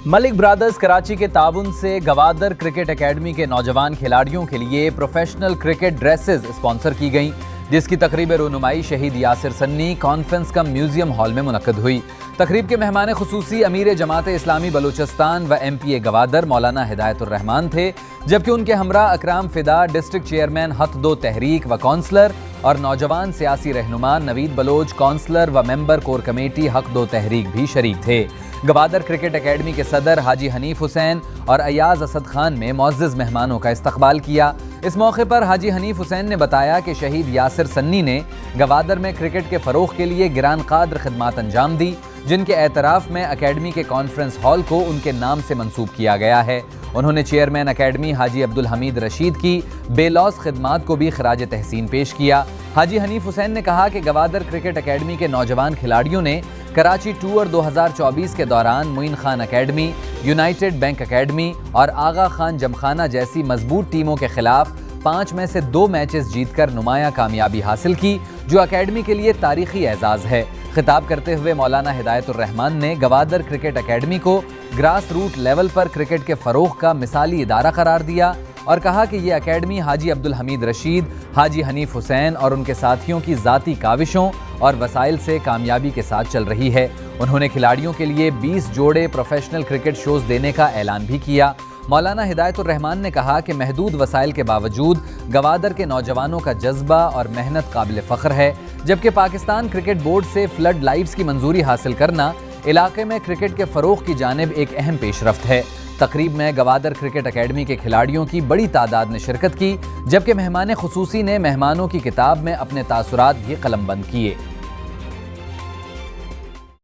ملک brothers Karachi کے تعاون سے گوادر کرکٹ اکیڈمی کے نوجوان کھلاڑیوں کے لیے پروفیشنل کرکٹ ڈریسز اسپانسر کی گئیں، جس کی تقریب رونمائی شہید یاسر سنی کانفرنس کم میوزیم ہال میں منعقد ہوئی۔ تقریب کے مہمان خصوصی امیر جماعت اسلامی بلوچستان و ایم پی اے گوادر مولانا ہدایت الرحمان تھے، جبکہ ان کے ہمراہ اکرام فدا، ڈسٹرکٹ چیئرمین حق دو تحریک و کونسلر، اور نوجوان سیاسی رہنما نوید بلوچ کونسلر و ممبر کور کمیٹی حق دو تحریک بھی شریک تھے۔ گوادر کرکٹ اکیڈمی کے صدر حاجی حنیف حسین اور ایاز اسد خان نے معزز مہمانوں کا استقبال کیا۔ اس موقع پر حاجی حنیف حسین نے بتایا کہ شہید یاسر سنی نے گوادر میں کرکٹ کے فروغ کے لیے گران قدر خدمات انجام دی، جن کے اعتراف میں اکیڈمی کے کانفرنس ہال کو ان کے نام سے منسوب کیا گیا ہے۔ انہوں نے چیئرمین اکیڈمی حاجی عبدالحمید رشید کی بے لوث خدمات کو بھی خراج تحسین پیش کیا۔ حاجی حنیف حسین نے کہا کہ گوادر کرکٹ اکیڈمی کے نوجوان کھلاڑیوں نے کراچی ٹور 2024 کے دوران Moin Khan academy, united bank academy اور آغا خان جمخانہ جیسی مضبوط ٹیموں کے خلاف 5 میں سے 2 میچز جیت کر نمایاں کامیابی حاصل کی، جو اکیڈمی کے لیے تاریخی اعزاز ہے۔ خطاب کرتے ہوئے مولانا ہدایت الرحمان نے گوادر کرکٹ اکیڈمی کو گراس روٹ لیول پر کرکٹ کے فروغ کا مثالی ادارہ قرار دیا اور کہا کہ یہ اکیڈمی حاجی عبدالحمید رشید، حاجی حنیف حسین اور ان کے ساتھیوں کی ذاتی کاوشوں اور وسائل سے کامیابی کے ساتھ چل رہی ہے۔ انہوں نے کھلاڑیوں کے لیے 20 جوڑے پروفیشنل کرکٹ شوز دینے کا اعلان بھی کیا۔ مولانا ہدایت الرحمان نے کہا کہ محدود وسائل کے باوجود گوادر کے نوجوانوں کا جذبہ اور محنت قابل فخر ہے، جبکہ پاکستان کرکٹ بورڈ سے فلڈ لائٹس کی منظوری حاصل کرنا علاقے میں کرکٹ کے فروغ کی جانب ایک اہم پیش رفت ہے۔ تقریب میں گوادر کرکٹ اکیڈمی کے کھلاڑیوں کی بڑی تعداد نے شرکت کی، جبکہ مہمان خصوصی نے مہمانوں کی کتاب میں اپنے تاثرات بھی قلم بند کیے۔